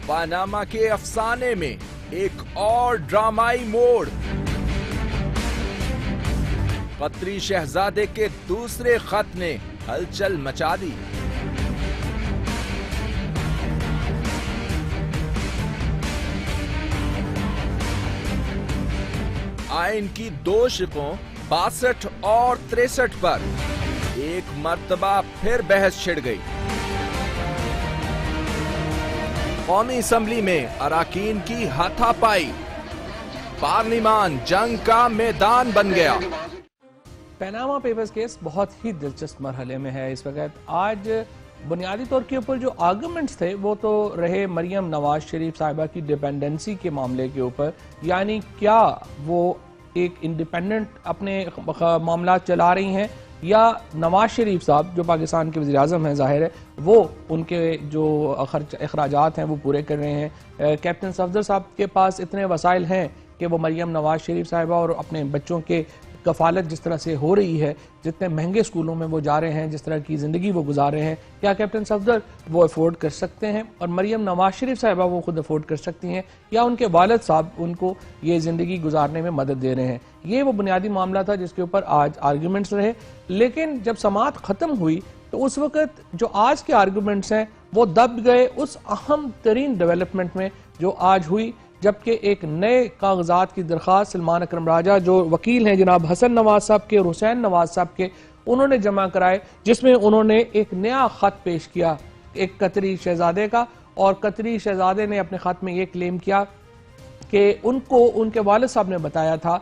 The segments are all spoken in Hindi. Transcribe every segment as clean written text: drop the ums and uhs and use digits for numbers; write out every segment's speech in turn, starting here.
पनामा के अफसाने में एक और ड्रामाई मोड़। कतरी शहजादे के दूसरे खत ने हलचल मचा दी। आइन की दो शिकों 62 और 63 पर एक मर्तबा फिर बहस छिड़ गई। कौमी असम्बली में अराकीन की हाथापाई, पार्लिमान जंग का मैदान बन गया। पनामा पेपर्स केस बहुत ही दिलचस्प मरहले में है इस वक्त। आज बुनियादी तौर के ऊपर जो आर्गुमेंट्स थे वो तो रहे मरियम नवाज शरीफ साहिबा की डिपेंडेंसी के मामले के ऊपर, यानी क्या वो एक इंडिपेंडेंट अपने मामला चला रही हैं या नवाज शरीफ साहब जो पाकिस्तान के वज़ीर आज़म हैं, जाहिर है वो उनके जो अखराजात हैं वो पूरे कर रहे हैं। कैप्टन सफदर साहब के पास इतने वसाइल हैं कि वो मरियम नवाज शरीफ साहिबा और अपने बच्चों के कफालत जिस तरह से हो रही है, जितने महंगे स्कूलों में वो जा रहे हैं, जिस तरह की ज़िंदगी वो गुजार रहे हैं, क्या कैप्टन सफदर वो अफोर्ड कर सकते हैं और मरियम नवाज शरीफ साहिबा वो खुद अफोर्ड कर सकती हैं या उनके वालिद साहब उनको ये ज़िंदगी गुजारने में मदद दे रहे हैं? ये वो बुनियादी मामला था जिसके ऊपर आज आर्गूमेंट्स रहे। लेकिन जब समाअत ख़त्म हुई तो उस वक़्त जो आज के आर्गूमेंट्स हैं वो दब गए उस अहम तरीन डेवलपमेंट में जो आज हुई, जबकि एक नए कागजात की दरख्वास्त सलमान अकरम राजा जो वकील हैं जनाब हसन नवाज साहब के और हुसैन नवाज साहब के, उन्होंने जमा कराए, जिसमें उन्होंने एक नया खत पेश किया एक कतरी शहजादे का। और कतरी शहजादे ने अपने खत में ये क्लेम किया कि उनको उनके वालिद साहब ने बताया था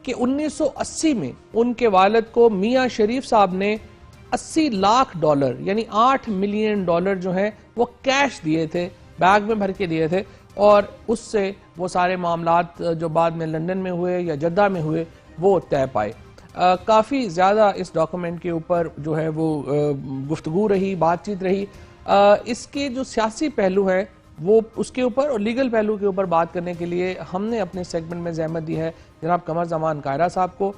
कि 1980 में उनके वालिद को मियाँ शरीफ साहब ने $80 लाख यानी $8 मिलियन जो है वो कैश दिए थे, बैग में भर के दिए थे। और उससे वो सारे मामलात जो बाद में लंदन में हुए या जद्दा में हुए वो तय पाए। काफ़ी ज़्यादा इस डॉक्यूमेंट के ऊपर जो है वो गुफ्तगू रही, बातचीत रही। इसके जो सियासी पहलू हैं वो उसके ऊपर और लीगल पहलू के ऊपर बात करने के लिए हमने अपने सेगमेंट में ज़हमत दी है जनाब कमर जमान कायरा साहब को।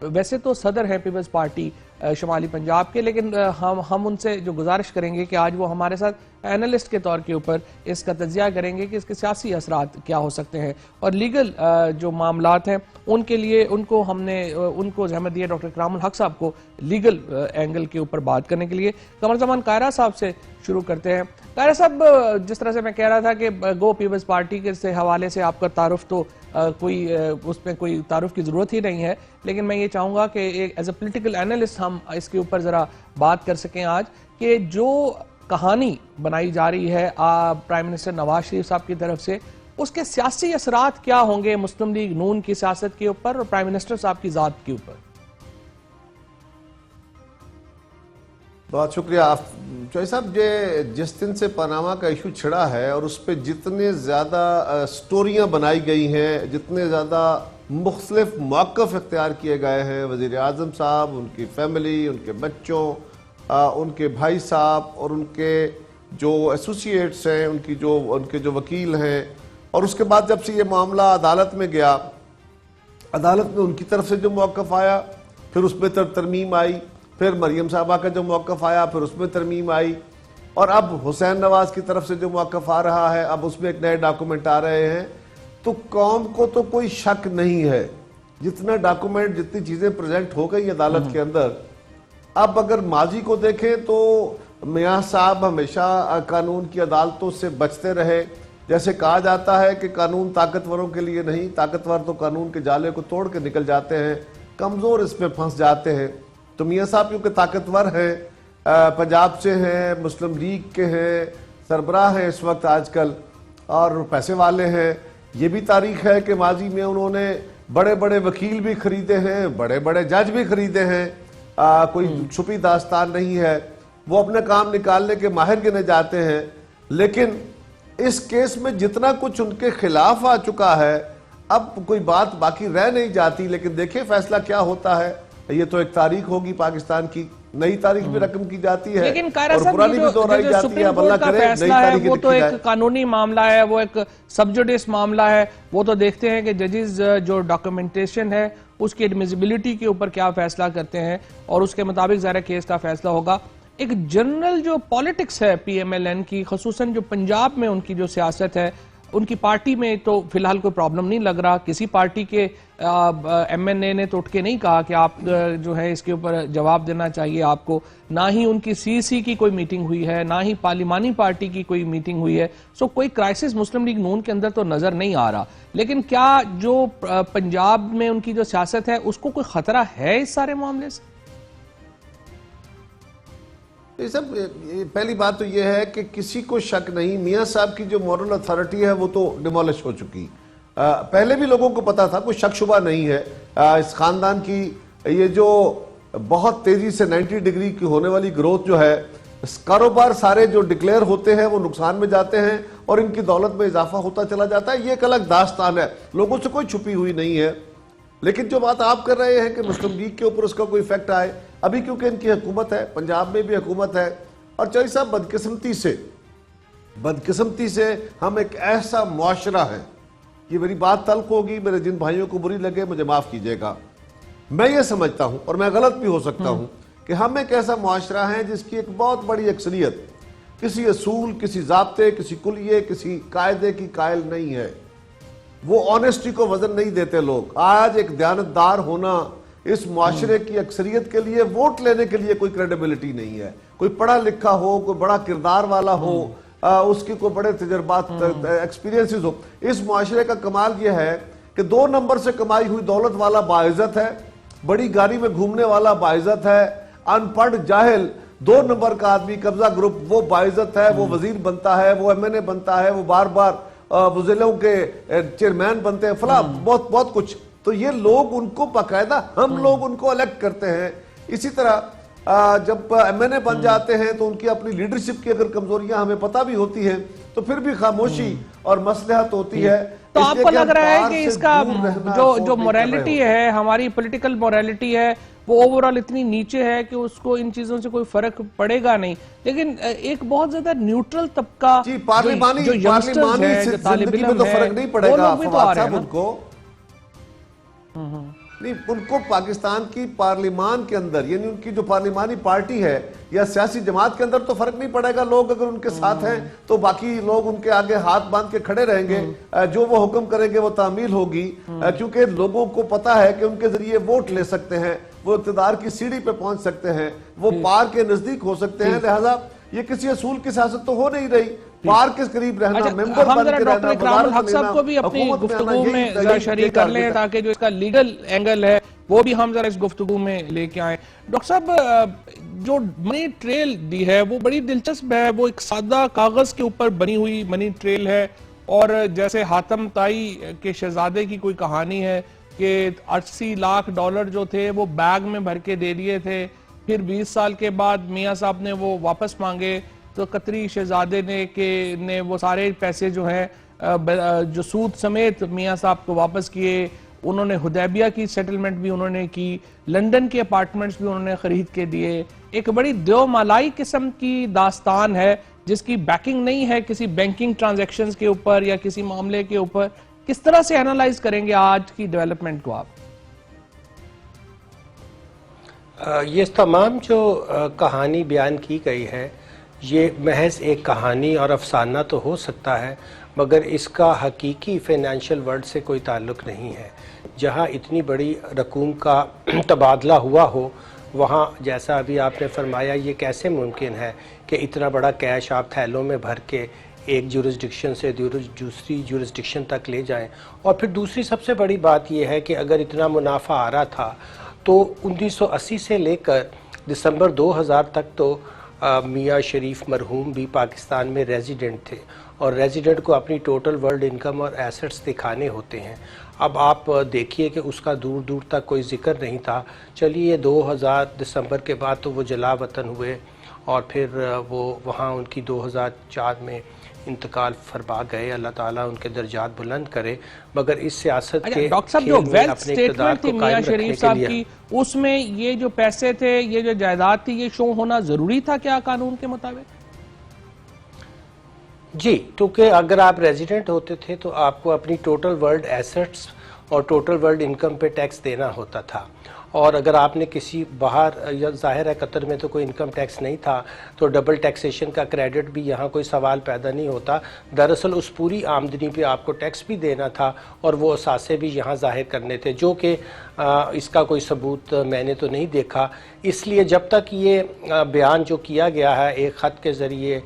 वैसे तो सदर हैं पीपल्स पार्टी शुमाली पंजाब के, लेकिन हम उनसे जो गुजारिश करेंगे कि आज वो हमारे साथ एनालिस्ट के तौर के ऊपर इसका तज्जिया करेंगे कि इसके सियासी असरात क्या हो सकते हैं और लीगल जो मामलात हैं उनके लिए उनको जहमत दी है डॉक्टर इकरामुल हक साहब को लीगल एंगल के ऊपर बात करने के लिए। कमर जमान कायरा साहब से शुरू करते हैं। कायरा साहब, जिस तरह से मैं कह रहा था कि गो पीपल्स पार्टी के से हवाले से आपका तारुफ तो उसमें कोई तारुफ की ज़रूरत ही नहीं है, लेकिन मैं ये चाहूँगा कि एज ए पॉलिटिकल एनालिस्ट हम इसके ऊपर ज़रा बात कर सकें आज कि जो कहानी बनाई जा रही है प्राइम मिनिस्टर नवाज शरीफ साहब की तरफ से, उसके सियासी असरात क्या होंगे मुस्लिम लीग नून की सियासत के ऊपर और प्राइम मिनिस्टर साहब की ज़ात के ऊपर? बहुत शुक्रिया चौधरी साहब। जिस दिन से पनामा का इशू छिड़ा है और उस पर जितने ज़्यादा स्टोरियां बनाई गई हैं, जितने ज़्यादा मुख्तलिफ मौक़िफ़ इख्तियार किए गए हैं, वज़ीर आज़म साहब, उनकी फैमिली, उनके बच्चों, उनके भाई साहब और उनके जो एसोसिएट्स हैं, उनके जो वकील हैं, और उसके बाद जब से ये मामला अदालत में गया, अदालत में उनकी तरफ से जो मौक़िफ़ आया, फिर उसमें तरमीम आई, फिर मरियम साहबा का जो मौक़िफ़ आया, फिर उसमें तरमीम आई, और अब हुसैन नवाज की तरफ से जो मौक़िफ़ आ रहा है, अब उसमें एक नए डॉक्यूमेंट आ रहे हैं। तो कौम को तो कोई शक नहीं है, जितना डॉक्यूमेंट, जितनी चीज़ें प्रेजेंट हो गई अदालत के अंदर। अब अगर माजी को देखें तो मियाँ साहब हमेशा कानून की अदालतों से बचते रहे। जैसे कहा जाता है कि कानून ताकतवरों के लिए नहीं, ताकतवर तो कानून के जाले को तोड़ के निकल जाते हैं, कमज़ोर इसमें फंस जाते हैं। तो मियाँ साहब क्योंकि ताकतवर हैं, पंजाब से हैं, मुस्लिम लीग के हैं, सरबराह हैं इस वक्त आजकल, और पैसे वाले हैं। ये भी तारीख है कि माजी में उन्होंने बड़े बड़े वकील भी खरीदे हैं, बड़े बड़े जज भी खरीदे हैं। कोई छुपी दास्तान नहीं है, वो अपने काम निकालने के माहिर गिने जाते हैं। लेकिन इस केस में जितना कुछ उनके खिलाफ आ चुका है, अब कोई बात बाकी रह नहीं जाती। लेकिन देखिए फैसला क्या होता है। ये तो एक तारीख होगी पाकिस्तान की, नई तारीख भी रकम की जाती है, लेकिन और पुरानी भी दोहराई जाती है। अब अल्लाह करे नई तारीख वो तो एक कानूनी मामला है, वो एक सबजुडिस मामला है। वो तो देखते हैं कि जजेस जो डॉक्यूमेंटेशन है उसकी एडमिसिबिलिटी के ऊपर क्या फैसला करते हैं और उसके मुताबिक ज़रा केस का फैसला होगा। एक जनरल जो पॉलिटिक्स है PMLN की, खसूसन जो पंजाब में उनकी जो सियासत है, उनकी पार्टी में तो फिलहाल कोई प्रॉब्लम नहीं लग रहा। किसी पार्टी के MNA ने तो उठ के नहीं कहा कि आप जो है इसके ऊपर जवाब देना चाहिए आपको। ना ही उनकी CC की कोई मीटिंग हुई है, ना ही पार्लिमानी पार्टी की कोई मीटिंग हुई है। सो कोई क्राइसिस मुस्लिम लीग नून के अंदर तो नजर नहीं आ रहा। लेकिन क्या जो पंजाब में उनकी जो सियासत है उसको कोई खतरा है इस सारे मामले से? ये सब, पहली बात तो ये है कि किसी को शक नहीं, मियां साहब की जो मॉरल अथॉरिटी है वो तो डिमोलिश हो चुकी। पहले भी लोगों को पता था, कोई शक शुबा नहीं है। इस खानदान की ये जो बहुत तेजी से 90 डिग्री की होने वाली ग्रोथ जो है, कारोबार सारे जो डिक्लेयर होते हैं वो नुकसान में जाते हैं और इनकी दौलत में इजाफा होता चला जाता है। ये एक अलग दास्तान है, लोगों से कोई छुपी हुई नहीं है। लेकिन जो बात आप कर रहे हैं कि मुस्लिम लीग के ऊपर उसका कोई इफेक्ट आए, अभी क्योंकि इनकी हुकूमत है, पंजाब में भी हुकूमत है, और चौधरी साहब बदकिस्मती से हम एक ऐसा मुआशरा है, ये मेरी बात तल्ख होगी, मेरे जिन भाइयों को बुरी लगे मुझे माफ कीजिएगा, मैं ये समझता हूं और मैं गलत भी हो सकता हूं कि हम एक ऐसा मुआशरा है जिसकी एक बहुत बड़ी अक्सरियत किसी असूल, किसी ज़ाब्ते, किसी कुलिये, किसी कायदे की कायल नहीं है। वो ऑनेस्टी को वजन नहीं देते लोग। आज एक दयानतदार होना इस मुआशरे की अक्सरियत के लिए, वोट लेने के लिए कोई क्रेडिबिलिटी नहीं है। कोई पढ़ा लिखा हो, कोई बड़ा किरदार वाला हो, उसकी कोई बड़े तजर्बात एक्सपीरियंसेस हो। इस मुआशरे का कमाल यह है कि 2 नंबर से कमाई हुई दौलत वाला बाइज्जत है, बड़ी गाड़ी में घूमने वाला बाइज्जत है, अनपढ़ जाहिल 2 नंबर का आदमी, कब्जा ग्रुप, वो बाइज्जत है, वो वजीर बनता है, वो MNA बनता है, वो बार बार जिलों के चेयरमैन बनते हैं, फला बहुत बहुत कुछ। तो ये लोग उनको बाकायदा, हम लोग उनको इलेक्ट करते हैं। इसी तरह जब MNA बन जाते हैं तो उनकी अपनी लीडरशिप की अगर कमजोरियां हमें पता भी होती हैं तो फिर भी खामोशी और मसलहत होती है। तो आपको लग रहा है कि इसका जो मोरालिटी है, हमारी पॉलिटिकल मोरालिटी है, वो ओवरऑल इतनी नीचे है कि उसको इन चीजों से कोई फर्क पड़ेगा नहीं। लेकिन एक बहुत ज्यादा न्यूट्रल तबका, पार्लिमानी जिंदगी में तो फर्क नहीं पड़ेगा उनको नहीं, उनको पाकिस्तान की पार्लिमान के अंदर, यानी उनकी जो पार्लिमानी पार्टी है या सियासी जमात के अंदर तो फर्क नहीं पड़ेगा। लोग अगर उनके साथ हैं तो बाकी लोग उनके आगे हाथ बांध के खड़े रहेंगे, जो वो हुक्म करेंगे वो तामील होगी, क्योंकि लोगों को पता है कि उनके जरिए वोट ले सकते हैं, वो इक़्तिदार की सीढ़ी पे पहुंच सकते हैं, वो पार के नजदीक हो सकते हैं। लिहाजा ये किसी असूल की सियासत तो हो नहीं रही, पार के करीब रहना, मेंबर बन के रहना, डॉक्टर हक साहब को भी अपनी गुफ्तगू में जरा शरीक कर लें ताकि जो इसका लीगल एंगल है वो भी हम जरा इस गुफ्तगू में लेके आए। डॉक्टर साहब, जो मनी ट्रेल दी है वो बड़ी दिलचस्प है। वो एक सादा कागज के ऊपर बनी हुई मनी ट्रेल है, और जैसे हातम ताई के शहजादे की कोई कहानी है कि 80 लाख डॉलर जो थे वो बैग में भर के दे दिए थे, फिर 20 साल के बाद मियाँ साहब ने वो वापस मांगे तो कतरी शहजादे ने वो सारे पैसे जो हैं जो सूद समेत मियाँ साहब को वापस किए। उन्होंने हुदैबिया की सेटलमेंट भी उन्होंने की, लंदन के अपार्टमेंट्स भी उन्होंने खरीद के दिए। एक बड़ी देवमालाई किस्म की दास्तान है जिसकी बैकिंग नहीं है किसी बैंकिंग ट्रांजैक्शंस के ऊपर या किसी मामले के ऊपर। किस तरह से एनालाइज करेंगे आज की डेवलपमेंट को आप? ये तमाम जो कहानी बयान की गई है, ये महज एक कहानी और अफसाना तो हो सकता है, मगर इसका हकीकी फाइनेंशियल वर्ल्ड से कोई ताल्लुक़ नहीं है। जहाँ इतनी बड़ी रकूम का तबादला हुआ हो, वहाँ जैसा अभी आपने फरमाया, ये कैसे मुमकिन है कि इतना बड़ा कैश आप थैलों में भर के एक जुरिस्डिक्शन से दूसरी जुरिस्डिक्शन तक ले जाएं। और फिर दूसरी सबसे बड़ी बात यह है कि अगर इतना मुनाफा आ रहा था तो 1980 से लेकर दिसंबर 2000 तक तो मियाँ शरीफ मरहूम भी पाकिस्तान में रेजिडेंट थे, और रेजिडेंट को अपनी टोटल वर्ल्ड इनकम और एसेट्स दिखाने होते हैं। अब आप देखिए कि उसका दूर दूर तक कोई जिक्र नहीं था। चलिए 2000 दिसंबर के बाद तो वो जला वतन हुए और फिर वो वहाँ उनकी 2004 में इंतकाल फरमा गए। अल्लाह ताला उनके दर्जात बुलंद करे। मगर इस सियासत के डॉक्टर साहब, जो वेल्थ स्टेटमेंट थी मियां शरीफ साहब की, उसमें ये जो पैसे थे, ये जो जायदाद थी, ये शो होना जरूरी था क्या कानून के मुताबिक? जी, क्योंकि अगर आप रेजिडेंट होते थे तो आपको अपनी टोटल वर्ल्ड एसेट्स और टोटल वर्ल्ड इनकम पे टैक्स देना होता था, और अगर आपने किसी बाहर, या जाहिर है कतर में तो कोई इनकम टैक्स नहीं था, तो डबल टैक्सेशन का क्रेडिट भी यहाँ कोई सवाल पैदा नहीं होता। दरअसल उस पूरी आमदनी पे आपको टैक्स भी देना था और वो असासे भी यहाँ जाहिर करने थे, जो कि इसका कोई सबूत मैंने तो नहीं देखा। इसलिए जब तक ये बयान जो किया गया है एक ख़त के ज़रिए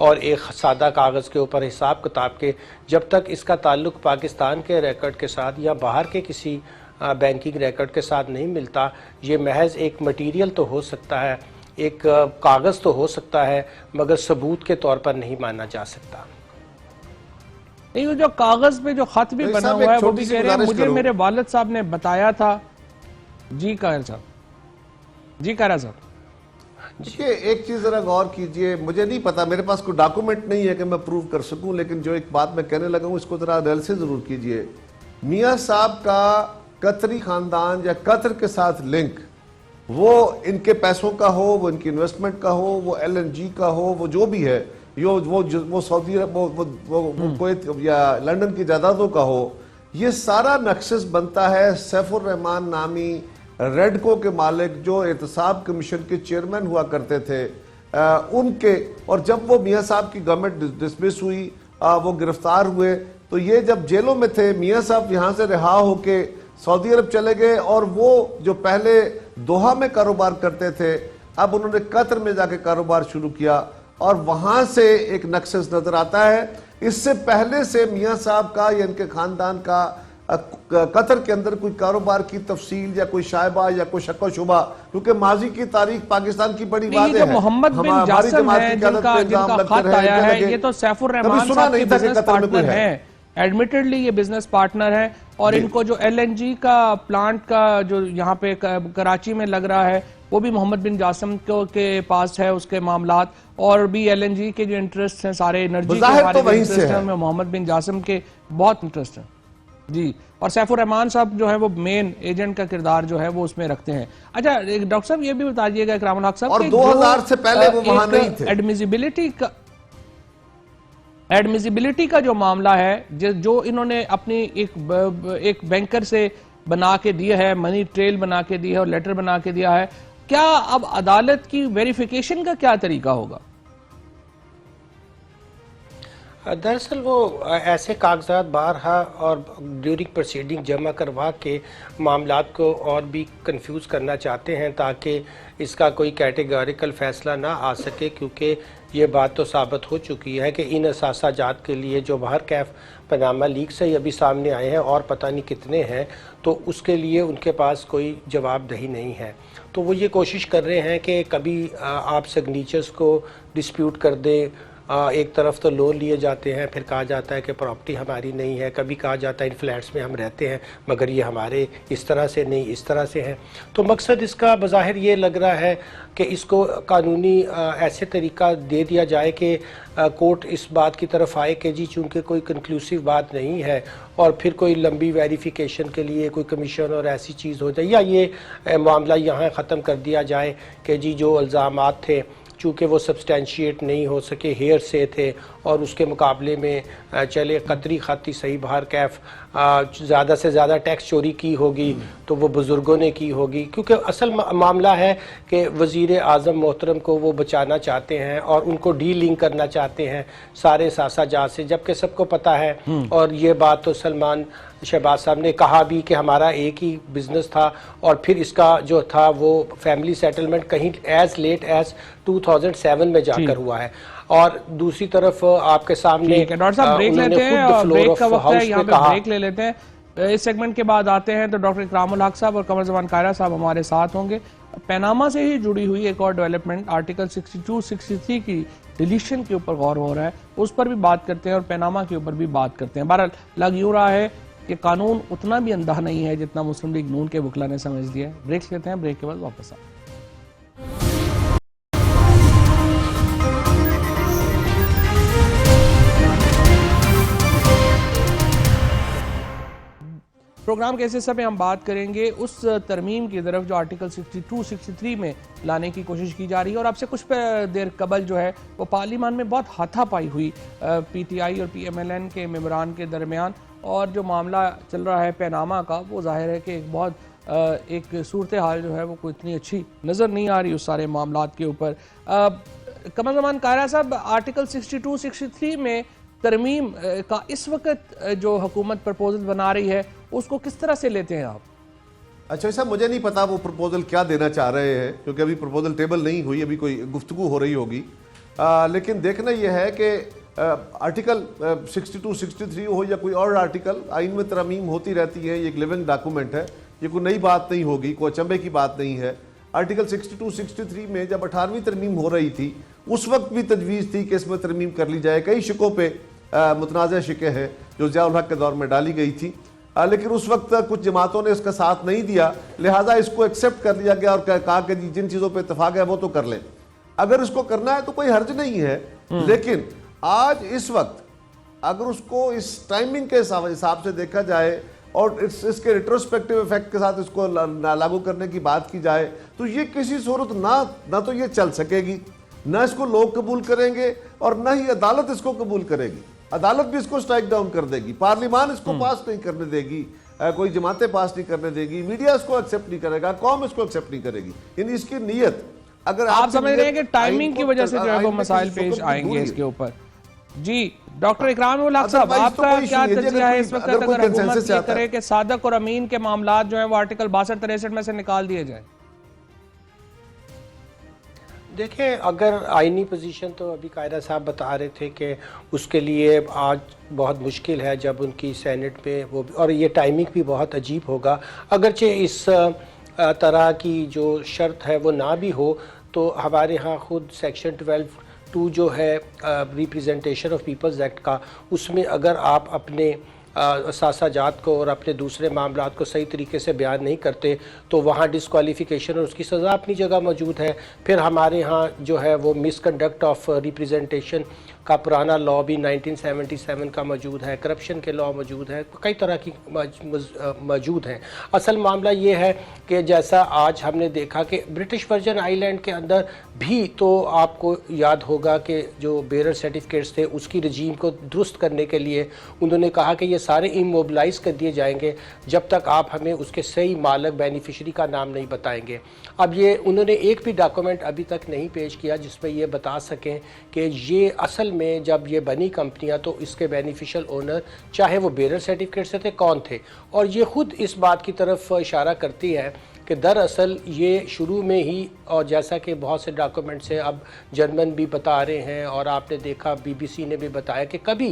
और एक सादा कागज़ के ऊपर हिसाब किताब के, जब तक इसका ताल्लुक़ पाकिस्तान के रिकॉर्ड के साथ या बाहर के किसी बैंकिंग रिकॉर्ड के साथ नहीं मिलता, ये महज एक मटीरियल तो हो सकता है, एक कागज़ तो हो सकता है, मगर सबूत के तौर पर नहीं माना जा सकता। नहीं, जो कागज़ पे जो खत भी बना हुआ है वो भी कह रहे हैं मुझे मेरे वालिद साहब ने बताया था। जी कायर साहब, जी कायर साहब, देखिए एक चीज जरा गौर कीजिए, मुझे नहीं पता, मेरे पास कोई डॉक्यूमेंट नहीं है कि मैं प्रूव कर सकूं, लेकिन जो एक बात मैं कहने लगा हूं इसको जरा एनालिसिस जरूर कीजिए। मियां साहब का कतरी खानदान या कतर के साथ लिंक, वो इनके पैसों का हो, वो इनकी इन्वेस्टमेंट का हो, वो LNG का हो, वो जो भी है, वो सऊदी अरब, वो कुवैत या लंदन की जायदादों का हो, ये सारा नक्शस बनता है सैफुर रहमान नामी रेडको के मालिक जो एहतसाब कमीशन के चेयरमैन हुआ करते थे उनके। और जब वो मियां साहब की गवर्नमेंट डिसमिस हुई, वो गिरफ्तार हुए, तो ये जब जेलों में थे, मियां साहब यहाँ से रिहा होके सऊदी अरब चले गए और वो जो पहले दोहा में कारोबार करते थे, अब उन्होंने कतर में जाके कारोबार शुरू किया और वहां से एक नक्शस नजर आता है। इससे पहले से मियां साहब का या इनके खानदान का कतर के अंदर कोई कारोबार की तफसील या कोई शायबा या कोई शक व शुबा, क्योंकि माजी की तारीख पाकिस्तान की बड़ी वाज़ेह है। मोहम्मद बिन जासिम है जिनका खत आया है, ये तो सैफुर रहमान साहब के बिजनेस पार्टनर हैं, एडमिटेडली ये बिजनेस पार्टनर है, और इनको जो LNG का प्लांट का जो यहाँ पे कराची में लग रहा है वो भी मोहम्मद बिन जासिम के पास है, उसके मामलात, और भी LNG के जो इंटरेस्ट हैं सारे एनर्जी के हमारे जो इंटरेस्ट हैं उनमें मोहम्मद बिन जासिम के बहुत इंटरेस्ट है जी। और सैफुर रहमान साहब जो है वो मेन एजेंट का किरदार जो है वो उसमें रखते हैं। अच्छा डॉक्टर साहब ये भी बताइएगा इकरामुल हक साहब, और 2000 से पहले वो वहां नहीं थे। एडमिसिबिलिटी का जो मामला है, जो इन्होंने अपनी एक बैंकर से बना के दिया है, मनी ट्रेल बना के दिया है और लेटर बना के दिया है, क्या अब अदालत की वेरिफिकेशन का क्या तरीका होगा? दरअसल वो ऐसे कागजात बारहा और ड्यूरिंग प्रोसीडिंग जमा करवा के मामलात को और भी कंफ्यूज करना चाहते हैं ताकि इसका कोई कैटेगोरिकल फैसला ना आ सके, क्योंकि ये बात तो साबित हो चुकी है कि इन असासाजात के लिए जो बाहर कैफ पनामा लीक से ही अभी सामने आए हैं और पता नहीं कितने हैं, तो उसके लिए उनके पास कोई जवाबदही नहीं है। तो वो ये कोशिश कर रहे हैं कि कभी आप सिग्नेचर्स को डिस्प्यूट कर दें, एक तरफ तो लोन लिए जाते हैं, फिर कहा जाता है कि प्रॉपर्टी हमारी नहीं है, कभी कहा जाता है इन फ्लैट्स में हम रहते हैं मगर ये हमारे इस तरह से नहीं इस तरह से हैं। तो मकसद इसका बज़ाहिर ये लग रहा है कि इसको कानूनी ऐसे तरीका दे दिया जाए कि कोर्ट इस बात की तरफ आए कि जी चूँकि कोई कंक्लूसिव बात नहीं है और फिर कोई लंबी वेरिफिकेशन के लिए कोई कमीशन और ऐसी चीज़ हो जाए, या ये मामला यहाँ ख़त्म कर दिया जाए कि जी जो इल्ज़ामात थे चूँकि वो सब्सटेंशिएट नहीं हो सके, हेयर से थे, और उसके मुकाबले में चले कतरी खाती सही बाहर कैफ ज़्यादा से ज़्यादा टैक्स चोरी की होगी तो वो बुज़ुर्गों ने की होगी, क्योंकि असल मामला है कि वज़ीर आज़म मोहतरम को वो बचाना चाहते हैं और उनको डी लिंक करना चाहते हैं सारे सासाजात से, जबकि सबको पता है और ये बात तो सलमान शहबाज साहब ने कहा भी कि हमारा एक ही बिजनेस था और फिर इसका जो था वो फैमिली सेटलमेंट कहीं एज लेट एज 2007 में जाकर हुआ है। और दूसरी तरफ आपके सामने डॉक्टर साहब ब्रेक लेते हैं और ब्रेक का वक्त है, यहाँ पे ब्रेक ले लेते हैं। इस सेगमेंट के बाद आते हैं तो डॉक्टर इकरामुल हक साहब और कमर जमान कायरा साहब हमारे साथ होंगे। पनामा से ही जुड़ी हुई एक और डेवलपमेंट आर्टिकल 62-63 की डिलीशन के ऊपर गौर हो रहा है, उस पर भी बात करते हैं और पनामा के ऊपर भी बात करते हैं। बहरहाल लग यूँ रहा है कि कानून उतना भी अंधा नहीं है जितना मुस्लिम लीग नून के वकला ने समझ लिया है। ब्रेक लेते हैं, ब्रेक के बाद वापस आते हैं। प्रोग्राम के इस हिस्से में हम बात करेंगे उस तरमीम की तरफ जो आर्टिकल 62-63 में लाने की कोशिश की जा रही है, और आपसे कुछ देर कबल जो है वो पार्लियामान में बहुत हाथापाई हुई PTI और PMLN के मेंबरान के दरमियान, और जो मामला चल रहा है पनामा का वो जाहिर है कि एक बहुत एक सूरत हाल जो है वो कोई इतनी अच्छी नज़र नहीं आ रही उस सारे मामलात के ऊपर। कमर ज़मान कायरा साहब, आर्टिकल 62, 63 में तरमीम का इस वक्त जो हुकूमत प्रपोजल बना रही है उसको किस तरह से लेते हैं आप? अच्छा साहब, मुझे नहीं पता वो प्रपोजल क्या देना चाह रहे हैं, क्योंकि अभी प्रपोजल टेबल नहीं हुई, अभी कोई गुफ्तगू हो रही होगी। लेकिन देखना यह है कि आर्टिकल 62, 63 हो या कोई और आर्टिकल, आइन में तरमीम होती रहती है, ये एक लिविंग डॉक्यूमेंट है, ये कोई नई बात नहीं होगी, कोई अचंभे की बात नहीं है। आर्टिकल 62, 63 में जब 18वीं तरमीम हो रही थी उस वक्त भी तजवीज़ थी कि इसमें तरमीम कर ली जाए। कई शिकों पर मुतनाज़ शिकें हैं जो ज़िया-उल हक के दौर में डाली गई थी, लेकिन उस वक्त कुछ जमातों ने इसका साथ नहीं दिया, लिहाजा इसको एक्सेप्ट कर लिया गया और कहा कि जिन चीज़ों पे इत्तेफाक है वो तो कर लें। अगर इसको करना है तो कोई हर्ज नहीं है, लेकिन आज इस वक्त अगर उसको इस टाइमिंग के हिसाब से देखा जाए और इसके रिट्रोस्पेक्टिव इफेक्ट के साथ इसको लागू करने की बात की जाए तो ये किसी सूरत ना तो ये चल सकेगी, ना इसको लोग कबूल करेंगे और ना ही अदालत इसको कबूल करेगी। अदालत भी इसको स्ट्राइक डाउन कर देगी, पार्लियामान इसको पास नहीं करने देगी, कोई जमातें पास नहीं करने देगी, मीडिया इसको एक्सेप्ट नहीं करेगा, कौम इसको एक्सेप्ट नहीं करेगी। यानी इसकी नीयत, अगर आप समझ रहे हैं कि टाइमिंग की वजह से जो है वो मसाइल पेश आएंगे इसके ऊपर। जी डॉक्टर इकराम उल हक साहब, आपका क्या तजज़िया है इस वक्त, अगर हुकूमत ये करे कि सादक और अमीन के मामलात जो है वो आर्टिकल 62-63 में से निकाल दिए जाए? देखिए, अगर आइनी पोजीशन तो अभी कायरा साहब बता रहे थे कि उसके लिए आज बहुत मुश्किल है जब उनकी सेनेट में वो, और ये टाइमिंग भी बहुत अजीब होगा। अगरचे इस तरह की जो शर्त है वो ना भी हो तो हमारे यहाँ खुद सेक्शन 12(2) जो है रिप्रेजेंटेशन ऑफ पीपल्स एक्ट का, उसमें अगर आप अपने सासाजात को और अपने दूसरे मामलात को सही तरीके से बयान नहीं करते तो वहाँ डिस्क्वालिफिकेशन और उसकी सज़ा अपनी जगह मौजूद है। फिर हमारे यहाँ जो है वो मिसकंडक्ट ऑफ रिप्रेजेंटेशन का पुराना लॉ भी 1977 का मौजूद है, करप्शन के लॉ मौजूद है, कई तरह की मौजूद हैं। असल मामला ये है कि जैसा आज हमने देखा कि ब्रिटिश वर्जन आइलैंड के अंदर भी, तो आपको याद होगा कि जो बेरर सर्टिफिकेट्स थे उसकी रजीम को दुरुस्त करने के लिए उन्होंने कहा कि ये सारे इमोबलाइज कर दिए जाएंगे जब तक आप हमें उसके सही मालक बेनिफिशरी का नाम नहीं बताएंगे। अब ये उन्होंने एक भी डॉक्यूमेंट अभी तक नहीं पेश किया जिसमें ये बता सकें कि ये असल में जब ये बनी कंपनियां तो इसके बेनिफिशियल ओनर चाहे वो बेरर सर्टिफिकेट से थे कौन थे। और ये खुद इस बात की तरफ इशारा करती है कि दरअसल ये शुरू में ही, और जैसा कि बहुत से डॉक्यूमेंट्स हैं, अब जर्मन भी बता रहे हैं और आपने देखा BBC ने भी बताया कि कभी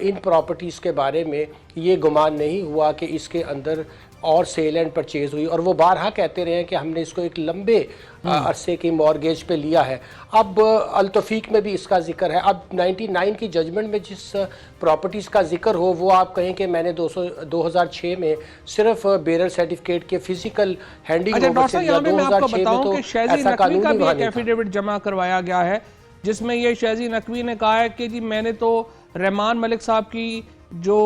इन प्रॉपर्टीज़ के बारे में ये गुमान नहीं हुआ कि इसके अंदर और सेल एंड परचेज हुई, और वो बारहा कहते रहे हैं कि हमने इसको एक लंबे अरसे की मॉर्गेज पे लिया है। अब अल-तौफीक में भी इसका जिक्र है। अब 99 की जजमेंट में जिस प्रॉपर्टीज़ का जिक्र हो वो आप कहें कि मैंने 2006 में सिर्फ बेरर सर्टिफिकेट के फिजिकल हैंडिंग ओवर से लिया। 2006 में तो ऐसा कानूनी भी नहीं था। एफिडेविट जमा करवाया गया है जिसमें ये शहजी नकवी ने कहा है कि जी मैंने तो रहमान मलिक साहब की जो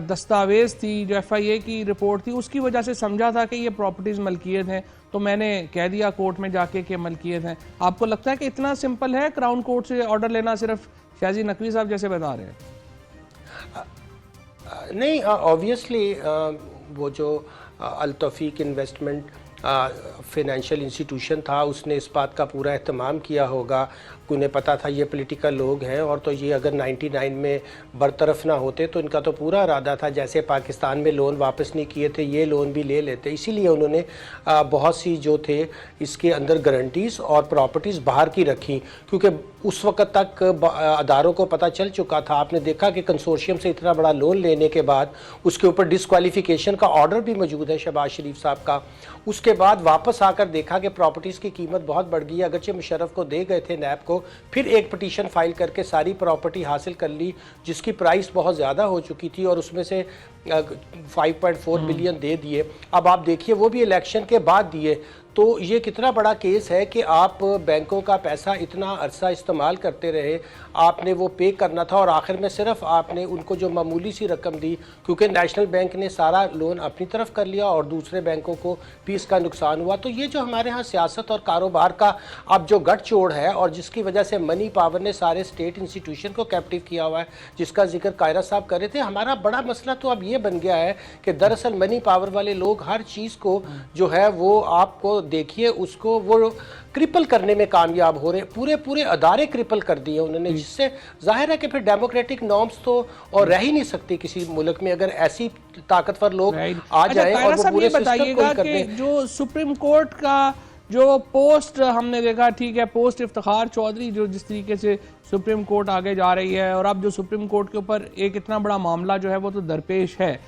दस्तावेज थी, जो FIA की रिपोर्ट थी, उसकी वजह से समझा था कि ये प्रॉपर्टीज मलकियत हैं, तो मैंने कह दिया कोर्ट में जाके कि मलकियत हैं। आपको लगता है कि इतना सिंपल है क्राउन कोर्ट से ऑर्डर लेना, सिर्फ शहजी नकवी साहब जैसे बता रहे हैं? नहीं, ऑब्वियसली वो जो अल-तौफीक इन्वेस्टमेंट फाइनेंशियल इंस्टीट्यूशन था उसने इस बात का पूरा एहतमाम किया होगा, उन्हें पता था ये पॉलिटिकल लोग हैं, और तो ये अगर 99 में बरतरफ ना होते तो इनका तो पूरा इरादा था जैसे पाकिस्तान में लोन वापस नहीं किए थे ये लोन भी ले लेते। इसीलिए उन्होंने बहुत सी जो थे इसके अंदर गारंटीज़ और प्रॉपर्टीज़ बाहर की रखी, क्योंकि उस वक्त तक अदारों को पता चल चुका था। आपने देखा कि कंसोर्शियम से इतना बड़ा लोन लेने के बाद उसके ऊपर डिस्क्वालिफिकेशन का ऑर्डर भी मौजूद है शहबाज शरीफ साहब का। उसके बाद वापस आकर देखा कि प्रॉपर्टीज़ की कीमत बहुत बढ़ गई है, अगरचे मुशर्रफ को दे गए थे नैब को, फिर एक पिटीशन फाइल करके सारी प्रॉपर्टी हासिल कर ली जिसकी प्राइस बहुत ज़्यादा हो चुकी थी, और उसमें से 5.4 बिलियन दे दिए। अब आप देखिए वो भी इलेक्शन के बाद दिए, तो ये कितना बड़ा केस है कि आप बैंकों का पैसा इतना अरसा इस्तेमाल करते रहे, आपने वो पे करना था और आखिर में सिर्फ आपने उनको जो मामूली सी रकम दी, क्योंकि नेशनल बैंक ने सारा लोन अपनी तरफ कर लिया और दूसरे बैंकों को भी इसका नुकसान हुआ। तो ये जो हमारे यहाँ सियासत और कारोबार का अब जो गठजोड़ है और जिसकी वजह से मनी पावर ने सारे स्टेट इंस्टीट्यूशन को कैप्टिव किया हुआ है, जिसका जिक्र कायरा साहब कर रहे थे, हमारा बड़ा मसला तो अब ये बन गया है कि दरअसल मनी पावर वाले लोग हर चीज़ को जो है वो आपको देखिए उसको वो क्रिपल करने में कामयाब हो रहे, पूरे पूरे अदारे क्रिपल कर दिए उन्होंने, जिससे जाहिर है कि फिर डेमोक्रेटिक नॉर्म्स तो और रह ही नहीं सकती किसी मुल्क में अगर ऐसी ताकतवर लोग आ जाए और वो पूरे सिस्टम को कर दें। जो सुप्रीम कोर्ट का जो पोस्ट हमने देखा, ठीक है, पोस्ट इफ्तिखार चौधरी जो जिस तरीके से सुप्रीम कोर्ट आगे जा रही है और अब जो सुप्रीम कोर्ट के ऊपर एक इतना बड़ा मामला जो है वो तो दरपेश है,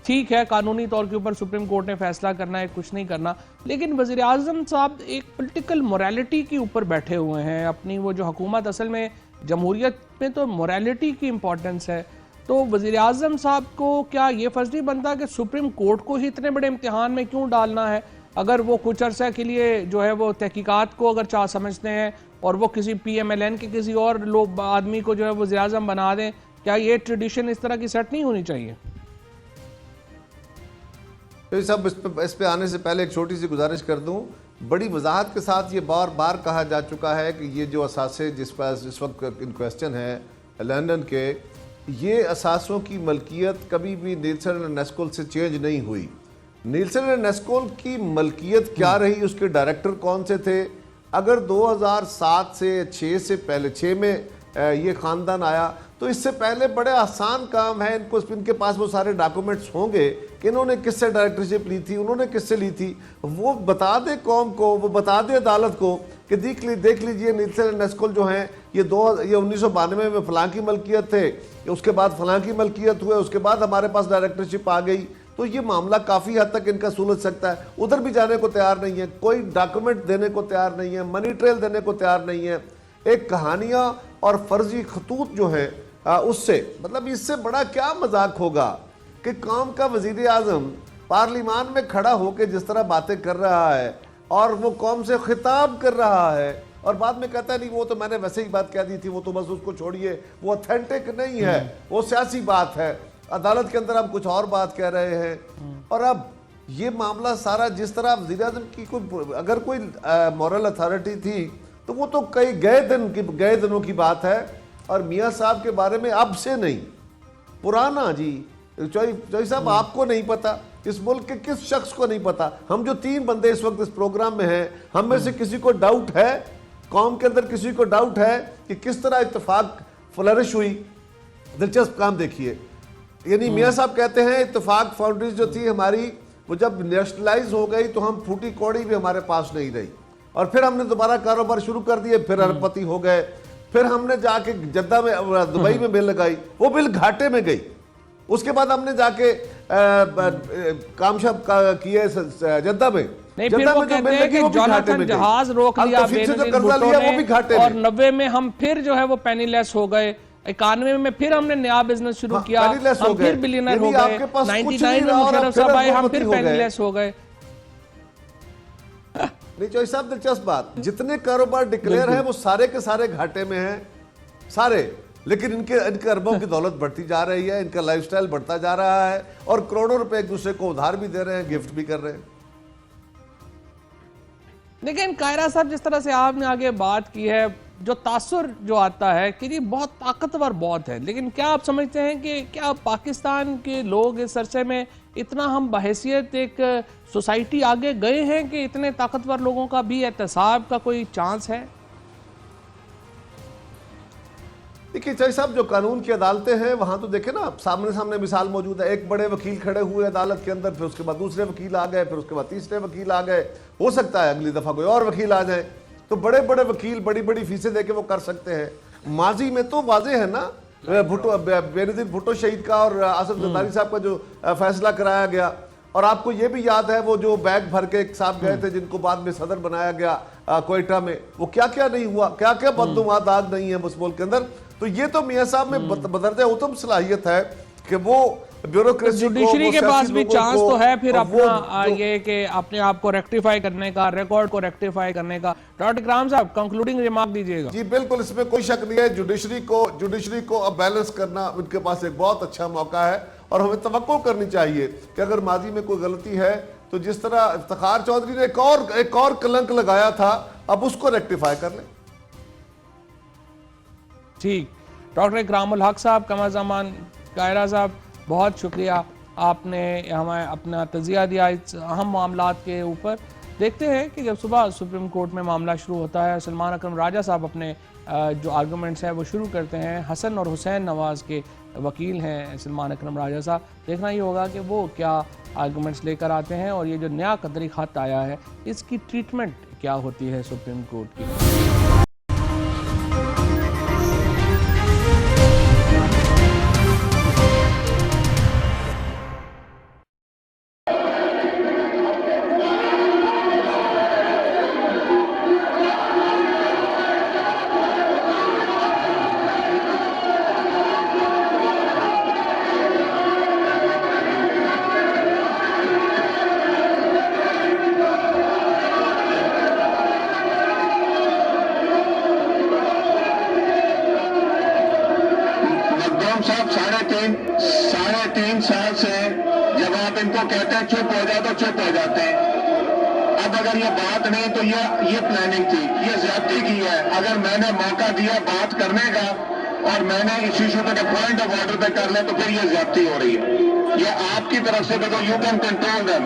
ठीक है, कानूनी तौर के ऊपर सुप्रीम कोर्ट ने फैसला करना है, कुछ नहीं करना, लेकिन वज़ीर आज़म साहब एक पॉलिटिकल मोरालिटी के ऊपर बैठे हुए हैं। अपनी वो जो हुकूमत, असल में जमहूरियत में तो मोरालिटी की इंपॉर्टेंस है, तो वज़ीर आज़म साहब को क्या ये फ़र्ज़ नहीं बनता कि सुप्रीम कोर्ट को ही इतने बड़े इम्तिहान में क्यों डालना है? अगर वो कुछ अरसे के लिए जो है वो तहकीकात को अगर चाह समझते हैं और वो किसी PMLN के किसी और लोग आदमी को जो है वज़ीर आज़म बना दें, क्या ये ट्रेडिशन इस तरह की सेट नहीं होनी चाहिए? तो सब इस पे आने से पहले एक छोटी सी गुजारिश कर दूं, बड़ी वजाहत के साथ ये बार बार कहा जा चुका है कि ये जो असासे जिस पर इस वक्त इन क्वेश्चन है लंदन के, ये असासों की मलकियत कभी भी नीलसन एंड नेस्कोल से चेंज नहीं हुई। नीलसन एंड नेस्कोल की मलकियत क्या रही, उसके डायरेक्टर कौन से थे? अगर 2007 से 6 से पहले 6 में ये ख़ानदान आया तो इससे पहले बड़े आसान काम है, इनके पास वो सारे डॉक्यूमेंट्स होंगे कि इन्होंने किससे डायरेक्टरशिप ली थी, उन्होंने किससे ली थी, वो बता दे कौम को, वो बता दे अदालत को कि देख लीजिए नीलसन एंड नेस्कोल जो हैं ये 1992 में फलां की मलकियत थे, उसके बाद फलां की मलकियत हुए, उसके बाद हमारे पास डायरेक्टरशिप आ गई। तो ये मामला काफ़ी हद तक इनका सुलझ सकता है। उधर भी जाने को तैयार नहीं है, कोई डॉक्यूमेंट देने को तैयार नहीं है, मनी ट्रेल देने को तैयार नहीं है। एक कहानियाँ और फर्जी खतूत जो है उससे, मतलब इससे बड़ा क्या मजाक होगा कि कौम का वजीर आज़म पार्लियामान में खड़ा होकर जिस तरह बातें कर रहा है और वो कौम से खिताब कर रहा है और बाद में कहता है नहीं वो तो मैंने वैसे ही बात कह दी थी, वो तो बस उसको छोड़िए, वो ऑथेंटिक नहीं है, वो सियासी बात है, अदालत के अंदर हम कुछ और बात कह रहे हैं। और अब ये मामला सारा जिस तरह वज़ीर आज़म की कोई अगर कोई मॉरल अथॉरिटी थी तो वो तो कई गए दिनों की बात है और मियाँ साहब के बारे में अब से नहीं, पुराना जी। चौधरी साहब आपको नहीं पता, इस मुल्क के किस शख्स को नहीं पता, हम जो 3 बंदे इस वक्त इस प्रोग्राम में हैं, हम में से किसी को डाउट है, कौम के अंदर किसी को डाउट है कि किस तरह इत्तेफाक फ्लरिश हुई? दिलचस्प काम देखिए, यानी मियाँ साहब कहते हैं इत्तेफाक फाउंड्रीज जो थी हमारी, वो जब नेशनलाइज हो गई तो हम फूटी कौड़ी भी हमारे पास नहीं रही और फिर हमने दोबारा कारोबार शुरू कर दिए, फिर अरबपति हो गए, फिर हमने जाके जद्दा में दुबई में बिल लगाई, वो बिल घाटे में गई, उसके बाद हमने जाके कामयाब किए जद्दा में, नहीं, फिर वो कहते हैं कि जोनाथन जहाज रोक लिया बेनजीर भुट्टो ने और 90 में हम फिर जो है वो पेनीलेस हो गए, 91 में फिर हमने नया बिजनेस शुरू किया, हम फिर बिलियनर हो गए, 99 में मुशर्रफ साहब आए, हम फिर पेनीलेस हो गए। नहीं चौधरी साहब, दिलचस्प बात, जितने कारोबार डिक्लेयर हैं वो सारे के सारे घाटे में हैं, सारे, लेकिन इनके अरबों की दौलत बढ़ती जा रही है, इनका लाइफस्टाइल बढ़ता जा रहा है और करोड़ों रुपए एक दूसरे को उधार भी दे रहे हैं, गिफ्ट भी कर रहे हैं। लेकिन कायरा साहब, जिस तरह से आपने आगे बात की है, जो तासुर जो आता है कि ये बहुत ताकतवर बहुत है, लेकिन क्या आप समझते हैं कि क्या पाकिस्तान के लोग इस अरसे में इतना हम बहैसियत एक सोसाइटी आगे गए हैं कि इतने ताकतवर लोगों का भी एहतसाब का कोई चांस है? देखिए चौधरी साहब, जो कानून की अदालतें हैं वहां तो देखे ना, सामने सामने मिसाल मौजूद है, एक बड़े वकील खड़े हुए अदालत के अंदर, फिर उसके बाद दूसरे वकील आ गए, फिर उसके बाद तीसरे वकील आ गए, हो सकता है अगली दफा कोई और वकील आ जाए, तो बड़े बड़े वकील बड़ी बड़ी फीसें देके वो कर सकते हैं। माजी में तो वाजे है ना, भुट्टो बेनजीर भुट्टो शहीद का और आसिफ जरदारी साहब का जो फैसला कराया गया, और आपको ये भी याद है वो जो बैग भर के एक साहब गए थे जिनको बाद में सदर बनाया गया कोयटा में, वो क्या क्या नहीं हुआ, क्या क्या बदनुमादात नहीं है उस मुल्क के अंदर। तो ये तो मियाँ साहब में बदरते उत्तम सलाहियत है कि वो ब्यूरोक्रेसी जुडिशरी के पास भी चांस तो है फिर अपना ये कि अपने आप को रेक्टिफाई करने का, रिकॉर्ड को रेक्टिफाई करने का। डॉक्टर इकराम साहब, कंक्लूडिंग रिमार्क दीजिएगा। जी बिल्कुल, इसमें कोई शक नहीं है, जुडिशरी को अब बैलेंस करना उनके पास एक बहुत अच्छा मौका है और हमें तवक्को करनी चाहिए कि अगर माजी में कोई गलती है तो जिस तरह इफ्तिखार चौधरी ने एक और कलंक लगाया था, अब उसको रेक्टिफाई कर ले। ठीक, डॉक्टर इकरामुल हक साहब, कमर ज़मान, कायरा साहब, बहुत शुक्रिया आपने हमें अपना तजिया दिया इस अहम मामलात के ऊपर। देखते हैं कि जब सुबह सुप्रीम कोर्ट में मामला शुरू होता है, सलमान अकरम राजा साहब अपने जो आर्गूमेंट्स हैं वो शुरू करते हैं। हसन और हुसैन नवाज़ के वकील हैं सलमान अकरम राजा साहब। देखना ही होगा कि वो क्या आर्गूमेंट्स लेकर आते हैं और ये जो नया कदरी खत आया है इसकी ट्रीटमेंट क्या होती है सुप्रीम कोर्ट की। साढ़े तीन साल से जब आप इनको कहते हैं चुप हो जाओ तो चुप हो जाते हैं। अब अगर ये बात नहीं तो ये प्लानिंग थी, ये ज्यादती की है। अगर मैंने मौका दिया बात करने का और मैंने इस इशू पे पॉइंट ऑफ ऑर्डर पे कर ले तो फिर ये ज्यादती हो रही है। ये आपकी तरफ से देखो, यू कैन कंट्रोल देम।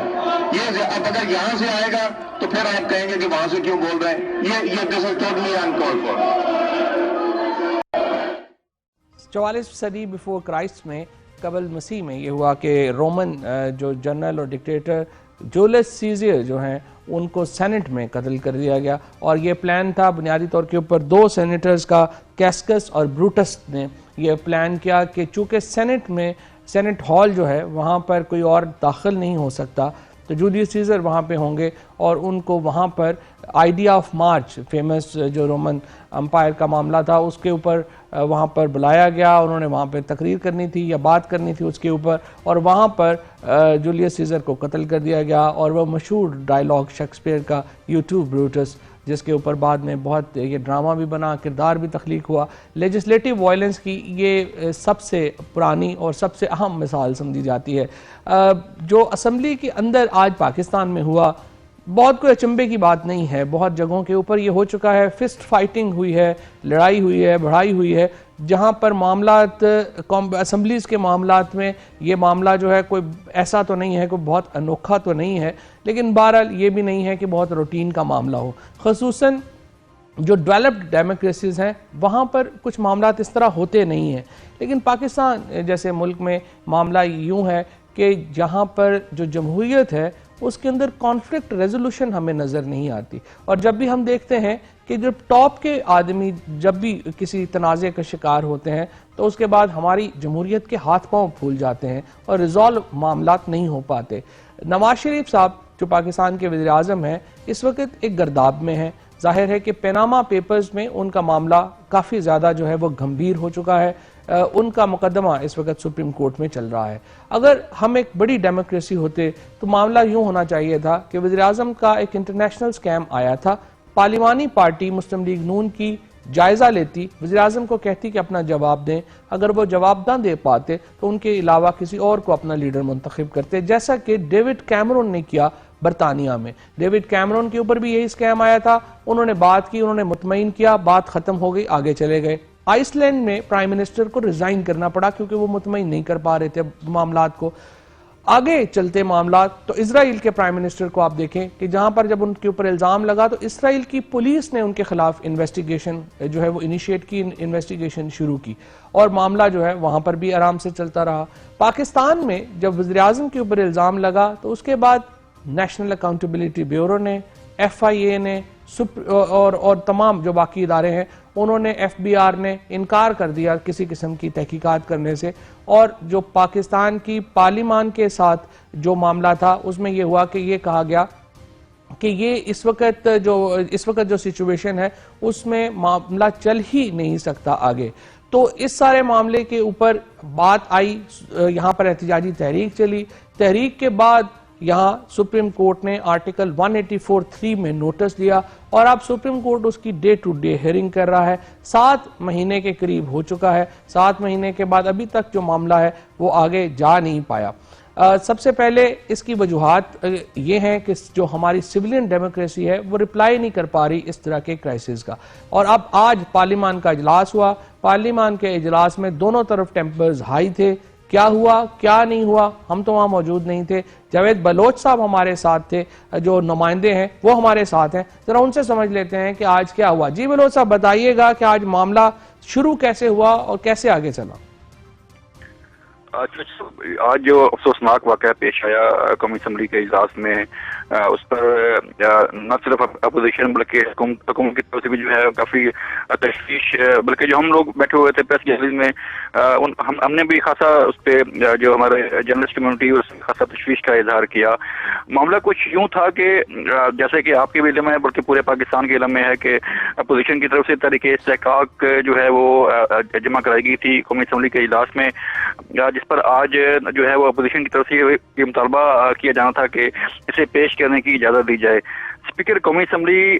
ये अब अगर यहाँ से आएगा तो फिर आप कहेंगे कि वहां से क्यों बोल रहे हैं। ये this is totally uncalled for. 44 सदी बिफोर क्राइस्ट में कबल मसीह में ये हुआ कि रोमन जो जनरल और डिक्टेटर जूलियस सीजर जो हैं उनको सेनेट में कत्ल कर दिया गया। और ये प्लान था बुनियादी तौर के ऊपर दो सेनेटर्स का, कैस्कस और ब्रूटस ने ये प्लान किया कि चूँकि सेनेट हॉल जो है वहाँ पर कोई और दाखिल नहीं हो सकता तो जूलियस सीजर वहाँ पे होंगे और उनको वहाँ पर आइडिया ऑफ मार्च, फेमस जो रोमन अम्पायर का मामला था उसके ऊपर वहाँ पर बुलाया गया। उन्होंने वहाँ पर तकरीर करनी थी या बात करनी थी उसके ऊपर, और वहाँ पर जूलियस सीजर को कत्ल कर दिया गया। और वह मशहूर डायलॉग शेक्सपियर का यू टू ब्रूटस, जिसके ऊपर बाद में बहुत ये ड्रामा भी बना, किरदार भी तख्लीक हुआ। लेजिस्लेटिव वायलेंस की ये सबसे पुरानी और सबसे अहम मिसाल समझी जाती है। जो असम्बली के अंदर आज पाकिस्तान में हुआ, बहुत कोई अचंभे की बात नहीं है। बहुत जगहों के ऊपर ये हो चुका है, फिस्ट फाइटिंग हुई है, लड़ाई हुई है, बढ़ाई हुई है। जहाँ पर मामलात असम्बलीज़ के मामलात में ये मामला जो है कोई ऐसा तो नहीं है, कोई बहुत अनोखा तो नहीं है, लेकिन बहरहाल ये भी नहीं है कि बहुत रूटीन का मामला हो। ख़ुसूसन जो डेवलप्ड डेमोक्रेसीज़ हैं वहाँ पर कुछ मामलात इस तरह होते नहीं हैं। लेकिन पाकिस्तान जैसे मुल्क में मामला यूँ है कि जहाँ पर जो जमहूरियत है उसके अंदर कॉन्फ्लिक्ट रेजोल्यूशन हमें नज़र नहीं आती। और जब भी हम देखते हैं कि जब टॉप के आदमी जब भी किसी तनाज़े का शिकार होते हैं तो उसके बाद हमारी जमहूरियत के हाथ पांव फूल जाते हैं और रिजॉल्व मामलात नहीं हो पाते। नवाज शरीफ साहब जो पाकिस्तान के वज़ीर आज़म हैं इस वक्त एक गर्दाब में हैं। जाहिर है कि पनामा पेपर्स में उनका मामला काफ़ी ज़्यादा जो है वो गंभीर हो चुका है। उनका मुकदमा इस वक्त सुप्रीम कोर्ट में चल रहा है। अगर हम एक बड़ी डेमोक्रेसी होते तो मामला यूं होना चाहिए था कि वज़ीर आज़म का एक इंटरनेशनल स्कैम आया था, पार्लिमानी पार्टी मुस्लिम लीग नून की जायज़ा लेती, वज़ीर आज़म को कहती कि अपना जवाब दें। अगर वो जवाब ना दे पाते तो उनके अलावा किसी और को अपना लीडर मुंतखब करते, जैसा कि डेविड कैमरून ने किया बरतानिया में। डेविड कैमरून के ऊपर भी यही स्कैम आया था। उन्होंने बात की, उन्होंने मुतमईन किया, बात खत्म हो गई, आगे चले गए। आइसलैंड में प्राइम मिनिस्टर को रिजाइन करना पड़ा क्योंकि वो मुतमईन नहीं कर पा रहे थे मामलात को। आगे चलते मामलात तो इजराइल के प्राइम मिनिस्टर को आप देखें कि जहां पर जब उनके ऊपर इल्जाम लगा तो इजराइल की पुलिस ने उनके खिलाफ इन्वेस्टिगेशन जो है वो इनिशिएट की, इन्वेस्टिगेशन शुरू की और मामला जो है वहां पर भी आराम से चलता रहा। पाकिस्तान में जब वज़ीर आज़म के ऊपर इल्जाम लगा तो उसके बाद नेशनल अकाउंटेबिलिटी ब्यूरो ने, FIA ने और तमाम जो बाकी इदारे हैं उन्होंने, FBR ने इनकार कर दिया किसी किस्म की तहकीकात करने से। और जो पाकिस्तान की पार्लिमान के साथ जो मामला था उसमें ये हुआ कि ये कहा गया कि ये इस वक्त जो सिचुएशन है उसमें मामला चल ही नहीं सकता आगे। तो इस सारे मामले के ऊपर बात आई, यहाँ पर एहतजाजी तहरीक चली। तहरीक के बाद यहाँ सुप्रीम कोर्ट ने आर्टिकल 184(3) में नोटिस दिया और अब सुप्रीम कोर्ट उसकी डे टू डे हियरिंग कर रहा है। 7 महीने के करीब हो चुका है। 7 महीने के बाद अभी तक जो मामला है वो आगे जा नहीं पाया। सबसे पहले इसकी वजूहात ये हैं कि जो हमारी सिविलियन डेमोक्रेसी है वो रिप्लाई नहीं कर pा रही इस तरह के क्राइसिस का। और अब आज पार्लियामान का इजलास हुआ। पार्लियामान के इजलास में दोनों तरफ टेम्पर्स हाई थे। क्या हुआ क्या नहीं हुआ, हम तो वहां मौजूद नहीं थे। जावेद बलोच साहब हमारे साथ थे, जो नुमाइंदे हैं वो हमारे साथ हैं, जरा उनसे समझ लेते हैं कि आज क्या हुआ। जी बलोच साहब, बताइएगा कि आज मामला शुरू कैसे हुआ और कैसे आगे चला। आज जो अफसोसनाक वाक़या पेश आया कौमी असम्बली के इजलास में, उस पर न सिर्फ अपोजिशन बल्कि हुकूमत की तरफ से भी जो है काफ़ी तशवीश, बल्कि जो हम लोग बैठे हुए थे प्रेस गैलरी में हमने भी खासा उस पर जो हमारे जर्नलिस्ट कम्युनिटी उसमें खासा तशवीश का इजहार किया। मामला कुछ यूँ था कि जैसे कि आपके भी इल्म है बल्कि पूरे पाकिस्तान के इल्म में है कि अपोजिशन की तरफ से तहरीक इस्तेहकाक जो है वो जमा कराई गई थी कौमी असम्बली के इजलास में, जिस पर आज जो है वो अपोजिशन की तरफ से ये मुतालबा किया जाना था कि इसे पेश करने की इजाज़त दी जाए। स्पीकर कौमी असम्बली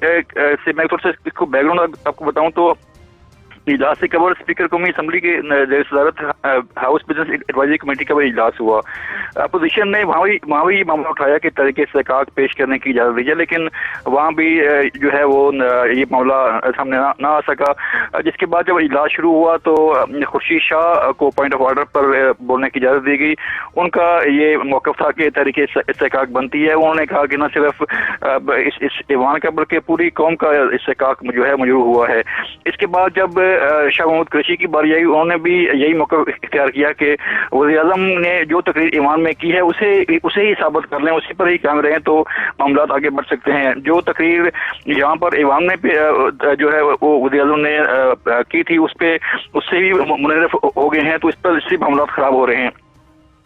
से मैं थोड़ा सा इसको बैकग्राउंड आपको बताऊं तो इजलास से कबर स्पीकर कौमी असम्बली के सदारत हाउस बिजनेस एडवाइजरी कमेटी का भी इजलास हुआ। अपोजिशन ने वहाँ भी मामला उठाया कि तरीके इस्तेहकाक पेश करने की इजाज़त दी जाए, लेकिन वहाँ भी जो है वो ये मामला सामने ना आ सका। जिसके बाद जब इजलास शुरू हुआ तो खुर्शीद शाह को पॉइंट ऑफ ऑर्डर पर बोलने की इजाज़त दी गई। उनका ये मौक़िफ़ था कि तरीके इस्तेहकाक बनती है। उन्होंने कहा कि न सिर्फ इस ईवान का बल्कि पूरी कौम का इस्तेहकाक जो है मंजूर हुआ है। इसके बाद जब शाह महमूद कुरैशी की बारी आई, उन्होंने भी यही मौका इख्तियार किया कि वज़ीर-ए-आज़म ने जो तकरीर ईवान में की है उसे ही साबित कर लें, उसी पर ही कायम रहें तो मामला आगे बढ़ सकते हैं। जो तकरीर यहाँ पर ईवान में जो है वो वज़ीर-ए-आज़म ने की थी उससे भी मुनरफ हो गए हैं, तो इस पर इससे मामला खराब हो रहे हैं।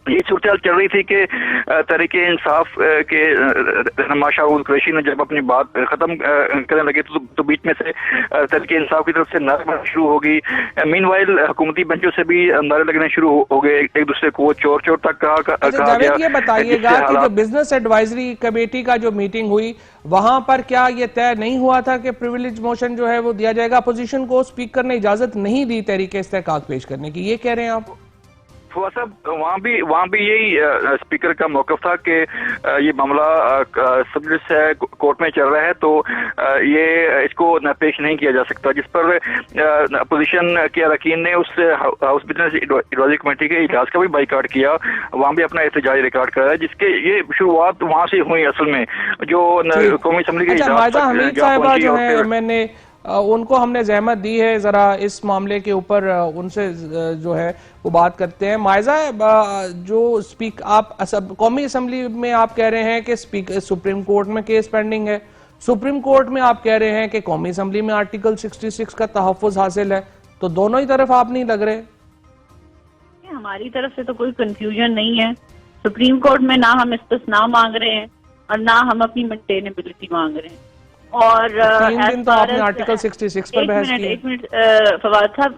ये सूरत चल रही थी कि तहरीके इंसाफ के रहनुमा शाह महमूद कुरैशी ने जब अपनी बात खत्म करने लगे तो बीच में से तहरीके इंसाफ की तरफ से नारे शुरू हो गई। मीनवाइल हुकूमती बेंचों से भी नारे लगने शुरू हो गए, एक दूसरे को चोर चोर तक कहा गया। ये बताइएगा कि जो बिजनेस एडवाइजरी कमेटी का जो मीटिंग हुई वहां पर क्या ये तय नहीं हुआ था कि प्रिविलेज मोशन जो है वो दिया जाएगा? अपोजिशन को स्पीकर ने इजाजत नहीं दी तहरीके इस्तेहकाक पेश करने की, ये कह रहे हैं आप? साहब वहाँ भी यही स्पीकर का मौक़िफ़ था कि ये मामला सब्जेक्ट है, कोर्ट में चल रहा है, तो ये इसको पेश नहीं किया जा सकता। जिस पर अपोजिशन के अरकान ने उस हाउस बिजनेस एडवाइजरी कमेटी के इजलास का भी बाइकाट किया, वहाँ भी अपना एहतजाज रिकॉर्ड कराया, जिसके ये शुरुआत वहाँ से हुई। असल में जो कौमी असम्बली के इजलास मैंने उनको हमने जहमत दी है, जरा इस मामले के ऊपर उनसे जो है वो बात करते हैं। मायजा, जो आप कौमी असम्बली में आप कह रहे हैं कि सुप्रीम कोर्ट में केस पेंडिंग है, सुप्रीम कोर्ट में आप कह रहे हैं कि कौमी असम्बली में आर्टिकल 66 का तहफ़्फ़ुज़ हासिल है, तो दोनों ही तरफ आप नहीं लग रहे? हमारी तरफ से तो कोई कंफ्यूजन नहीं है। सुप्रीम कोर्ट में ना हम इस्तिस्ना मांग रहे हैं और ना हम अपनी मेंटेनेबिलिटी मांग रहे हैं। और 3 दिन तो आपने आर्टिकल 66 पर बहस की। एक मिनट फवाद साहब,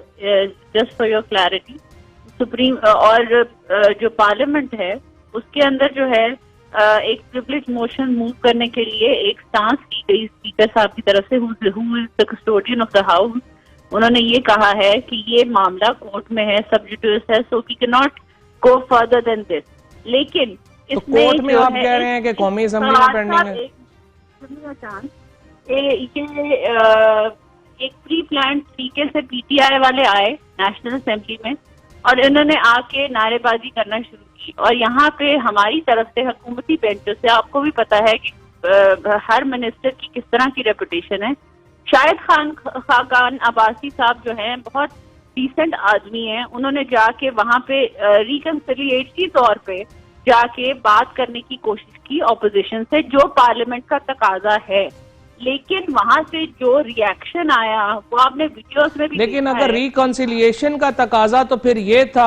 just for your clarity, supreme और जो पार्लियामेंट है उसके अंदर जो है एक प्रिविलेज मोशन मूव करने के लिए एक स्टांस की गई स्पीकर साहब की तरफ से, who is the custodian of the house. उन्होंने ये कहा है कि ये मामला कोर्ट में है, सब जुडिस है, so we can not go further than this. लेकिन इसमें कोर्ट में आप कह रहे हैं कि कौमी असम्बली में पेंडिंग है। एक प्री प्लान तरीके से पीटीआई वाले आए नेशनल असेंबली में और इन्होंने आके नारेबाजी करना शुरू की, और यहाँ पे हमारी तरफ से हुकूमती बेंचों से, आपको भी पता है कि हर मिनिस्टर की किस तरह की रेपुटेशन है। शाहिद खाकान अब्बासी साहब जो हैं बहुत डिसेंट आदमी हैं, उन्होंने जाके वहाँ पे रिकंसिलिएटरी तौर पे जाके बात करने की कोशिश की ऑपोजिशन से, जो पार्लियामेंट का तकाजा है। लेकिन वहां से जो रिएक्शन आया वो आपने वीडियोस में भी लेकिन अगर रिकॉन्सिलिएशन का तकाजा तो फिर ये था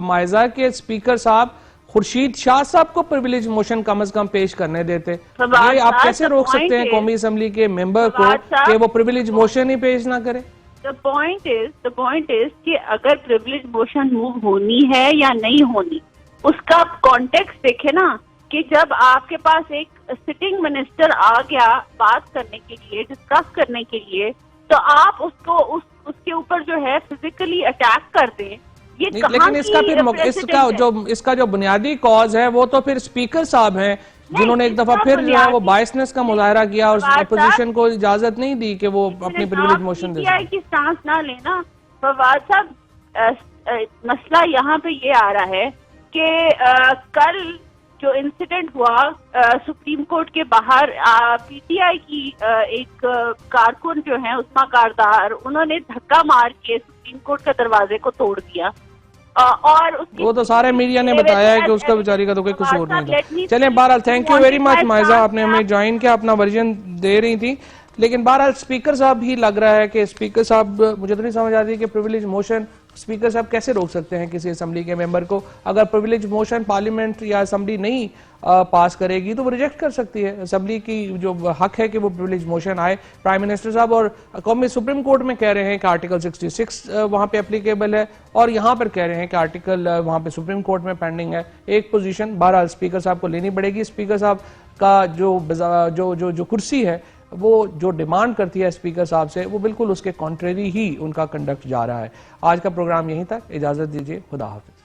मायजा के स्पीकर साहब खुर्शीद शाह साहब को प्रिविलेज मोशन कम से कम पेश करने देते। ये आप कैसे रोक सकते हैं कौमी असम्बली के मेंबर को कि वो प्रिविलेज मोशन ही पेश ना करे? द पॉइंट इज कि अगर प्रिविलेज मोशन मूव होनी है या नहीं होनी, उसका कॉन्टेक्स्ट देखे ना, कि जब आपके पास एक सिटिंग मिनिस्टर आ गया बात करने के लिए, डिस्कस करने के लिए, तो आप उसको उसके ऊपर जो है फिजिकली अटैक कर दें। ये लेकिन इसका जो बुनियादी कॉज है वो तो फिर स्पीकर साहब हैं, जिन्होंने एक दफा फिर जो है वो बायसनेस का मुजाहरा किया और अपोजिशन को इजाजत नहीं दी कि वो अपनी प्रिविलेज मोशन दे। की स्टांस ना लेना फवाद साहब, मसला यहाँ पे ये आ रहा है कि कल जो इंसिडेंट हुआ सुप्रीम कोर्ट के बाहर, पीटीआई की एक कारकुन जो है उस्मा कारदार, उन्होंने धक्का मार के सुप्रीम कोर्ट का दरवाजे को तोड़ दिया। और वो तो सारे मीडिया ने बताया है कि उसका बेचारी का तो कोई कसूर नहीं था। चलें, बहरहाल thank you very much Maiza, आपने हमें ज्वाइन किया, अपना वर्जन दे रही थी। लेकिन बहरहाल स्पीकर साहब भी लग रहा है कि स्पीकर साहब, मुझे तो नहीं समझ आती कि प्रिविलेज मोशन स्पीकर साहब कैसे रोक सकते हैं किसी असेंबली के मेंबर को। अगर प्रिविलेज मोशन पार्लियामेंट या असेंबली नहीं पास करेगी तो वो रिजेक्ट कर सकती है। असेंबली की जो हक है कि वो प्रिविलेज मोशन आए। प्राइम मिनिस्टर साहब और कौमी सुप्रीम कोर्ट में कह रहे हैं कि आर्टिकल 66 वहां पे एप्लीकेबल है, और यहाँ पर कह रहे हैं कि आर्टिकल वहां पे सुप्रीम कोर्ट में पेंडिंग है। एक पोजीशन बहरहाल स्पीकर साहब को लेनी पड़ेगी। स्पीकर साहब का जो कुर्सी है, वो जो डिमांड करती है स्पीकर साहब से, वो बिल्कुल उसके कॉन्ट्रेरी ही उनका कंडक्ट जा रहा है। आज का प्रोग्राम यहीं तक, इजाजत दीजिए, खुदा हाफिज।